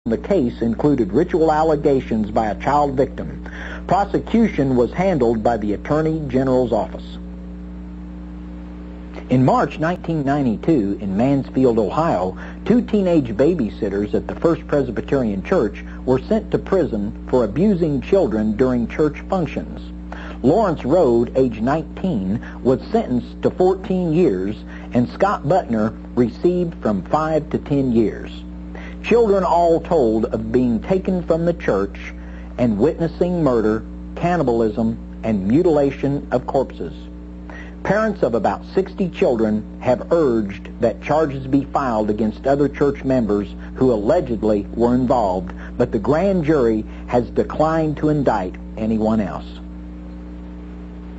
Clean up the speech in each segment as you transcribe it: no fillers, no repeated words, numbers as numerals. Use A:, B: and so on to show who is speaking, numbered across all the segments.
A: The case included ritual allegations by a child victim. Prosecution was handled by the Attorney General's office. In March 1992, in Mansfield, Ohio, 2 teenage babysitters at the First Presbyterian Church were sent to prison for abusing children during church functions. Lawrence Rode, age 19, was sentenced to 14 years, and Scott Butner received from 5 to 10 years. Children all told of being taken from the church and witnessing murder, cannibalism, and mutilation of corpses. Parents of about 60 children have urged that charges be filed against other church members who allegedly were involved, but the grand jury has declined to indict anyone else.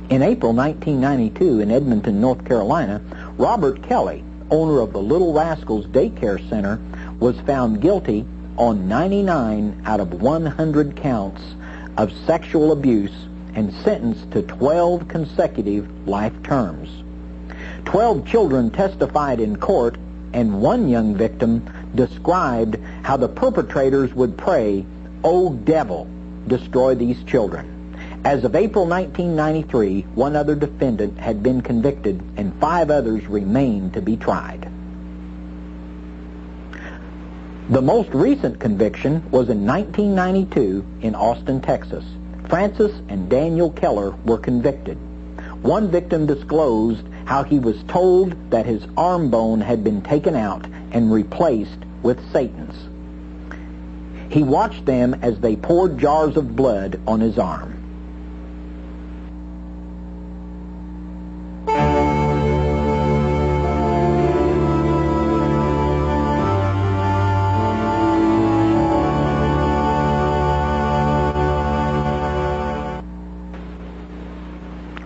A: In April 1992, in Edmonton, North Carolina, Robert Kelly, owner of the Little Rascals Daycare Center, was found guilty on 99 out of 100 counts of sexual abuse and sentenced to 12 consecutive life terms. 12 children testified in court, and one young victim described how the perpetrators would pray, "Oh devil, destroy these children." As of April 1993, one other defendant had been convicted and 5 others remained to be tried. The most recent conviction was in 1992 in Austin, Texas. Francis and Daniel Keller were convicted. One victim disclosed how he was told that his arm bone had been taken out and replaced with Satan's. He watched them as they poured jars of blood on his arm.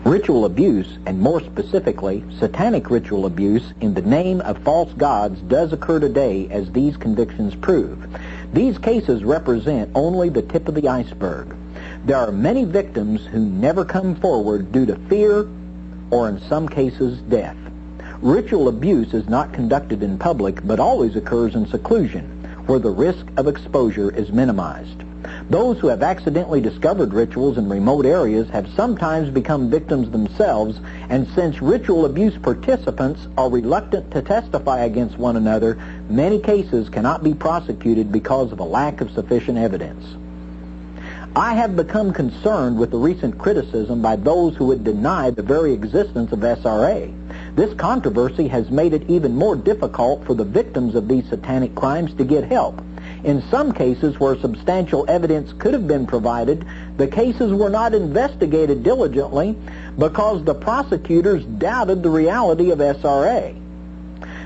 A: Ritual abuse, and more specifically, satanic ritual abuse in the name of false gods, does occur today, as these convictions prove. These cases represent only the tip of the iceberg. There are many victims who never come forward due to fear or, in some cases, death. Ritual abuse is not conducted in public, but always occurs in seclusion, where the risk of exposure is minimized. Those who have accidentally discovered rituals in remote areas have sometimes become victims themselves, and since ritual abuse participants are reluctant to testify against one another, many cases cannot be prosecuted because of a lack of sufficient evidence. I have become concerned with the recent criticism by those who would deny the very existence of SRA. This controversy has made it even more difficult for the victims of these satanic crimes to get help. In some cases where substantial evidence could have been provided, the cases were not investigated diligently because the prosecutors doubted the reality of SRA.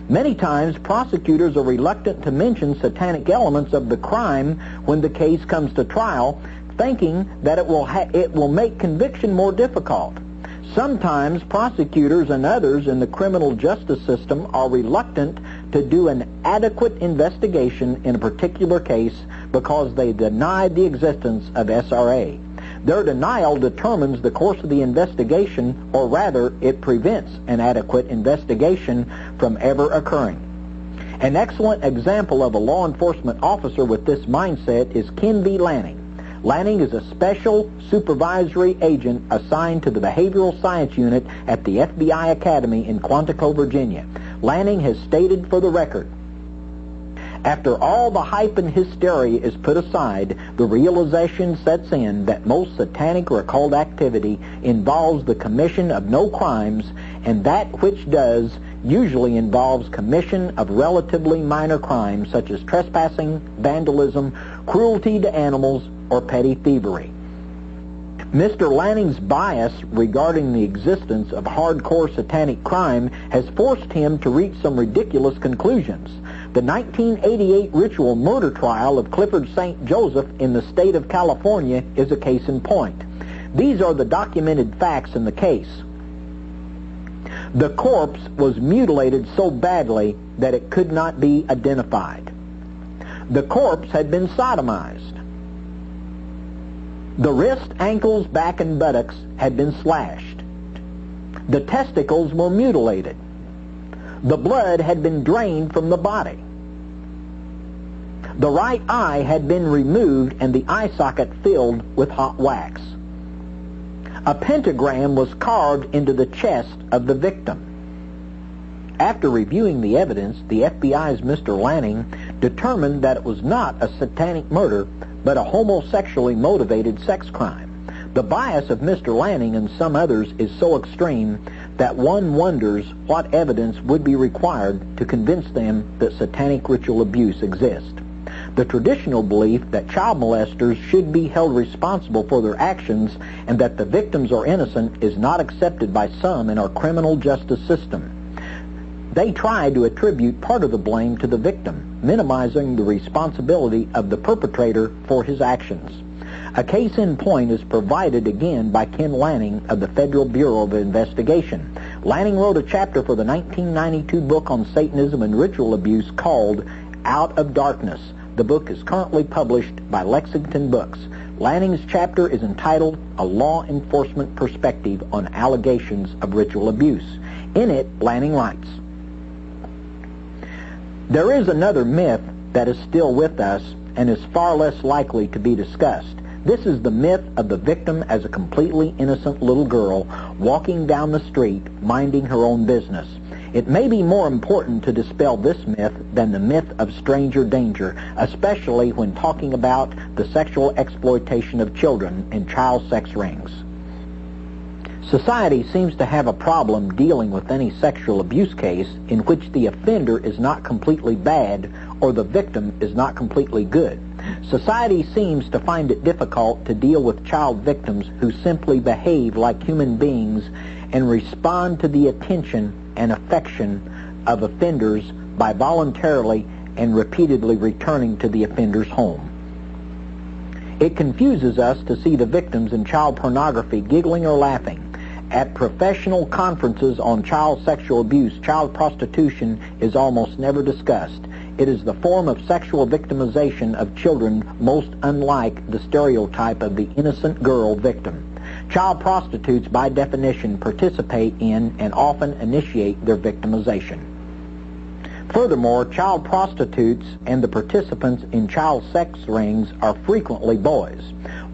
A: Many times, prosecutors are reluctant to mention satanic elements of the crime when the case comes to trial, thinking that it will make conviction more difficult. Sometimes prosecutors and others in the criminal justice system are reluctant to do an adequate investigation in a particular case because they deny the existence of SRA. Their denial determines the course of the investigation, or rather, it prevents an adequate investigation from ever occurring. An excellent example of a law enforcement officer with this mindset is Ken V. Lanning. Lanning is a special supervisory agent assigned to the Behavioral Science Unit at the FBI Academy in Quantico, Virginia. Lanning has stated for the record, "After all the hype and hysteria is put aside, the realization sets in that most satanic or occult activity involves the commission of no crimes, and that which does usually involves commission of relatively minor crimes such as trespassing, vandalism, cruelty to animals, or petty thievery." Mr. Lanning's bias regarding the existence of hardcore satanic crime has forced him to reach some ridiculous conclusions. The 1988 ritual murder trial of Clifford St. Joseph in the state of California is a case in point. These are the documented facts in the case. The corpse was mutilated so badly that it could not be identified. The corpse had been sodomized. The wrist, ankles, back, and buttocks had been slashed. The testicles were mutilated. The blood had been drained from the body. The right eye had been removed and the eye socket filled with hot wax. A pentagram was carved into the chest of the victim. After reviewing the evidence, the FBI's Mr. Lanning determined that it was not a satanic murder, but a homosexually motivated sex crime. The bias of Mr. Lanning and some others is so extreme that one wonders what evidence would be required to convince them that satanic ritual abuse exists. The traditional belief that child molesters should be held responsible for their actions and that the victims are innocent is not accepted by some in our criminal justice system. They try to attribute part of the blame to the victim, minimizing the responsibility of the perpetrator for his actions. A case in point is provided again by Ken Lanning of the Federal Bureau of Investigation. Lanning wrote a chapter for the 1992 book on Satanism and ritual abuse called Out of Darkness. The book is currently published by Lexington Books. Lanning's chapter is entitled A Law Enforcement Perspective on Allegations of Ritual Abuse. In it, Lanning writes, "There is another myth that is still with us and is far less likely to be discussed. This is the myth of the victim as a completely innocent little girl walking down the street, minding her own business. It may be more important to dispel this myth than the myth of stranger danger, especially when talking about the sexual exploitation of children in child sex rings. Society seems to have a problem dealing with any sexual abuse case in which the offender is not completely bad or the victim is not completely good. Society seems to find it difficult to deal with child victims who simply behave like human beings and respond to the attention and affection of offenders by voluntarily and repeatedly returning to the offender's home. It confuses us to see the victims in child pornography giggling or laughing. At professional conferences on child sexual abuse, child prostitution is almost never discussed. It is the form of sexual victimization of children most unlike the stereotype of the innocent girl victim. Child prostitutes, by definition, participate in and often initiate their victimization. Furthermore, child prostitutes and the participants in child sex rings are frequently boys.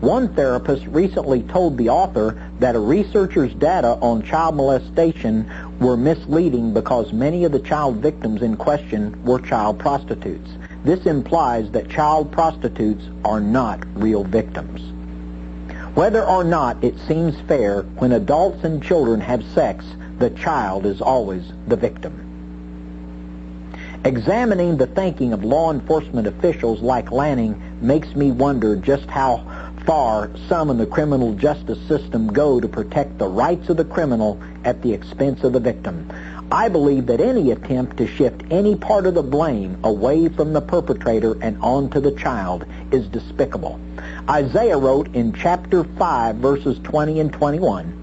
A: One therapist recently told the author that a researcher's data on child molestation were misleading because many of the child victims in question were child prostitutes. This implies that child prostitutes are not real victims. Whether or not it seems fair, when adults and children have sex, the child is always the victim. Examining the thinking of law enforcement officials like Lanning makes me wonder just how far some in the criminal justice system go to protect the rights of the criminal at the expense of the victim. I believe that any attempt to shift any part of the blame away from the perpetrator and onto the child is despicable. Isaiah wrote in chapter 5, verses 20 and 21,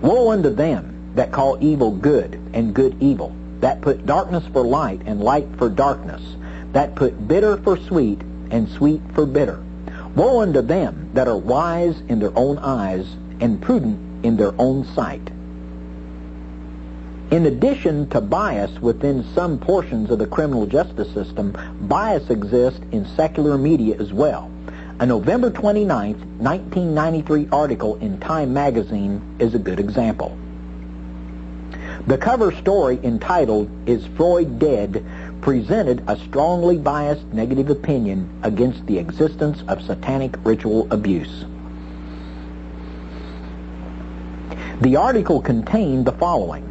A: "Woe unto them that call evil good and good evil, that put darkness for light and light for darkness, that put bitter for sweet and sweet for bitter. Woe unto them that are wise in their own eyes and prudent in their own sight." In addition to bias within some portions of the criminal justice system, bias exists in secular media as well. A November 29, 1993 article in Time magazine is a good example. The cover story, entitled "Is Freud Dead?" presented a strongly biased negative opinion against the existence of satanic ritual abuse. The article contained the following: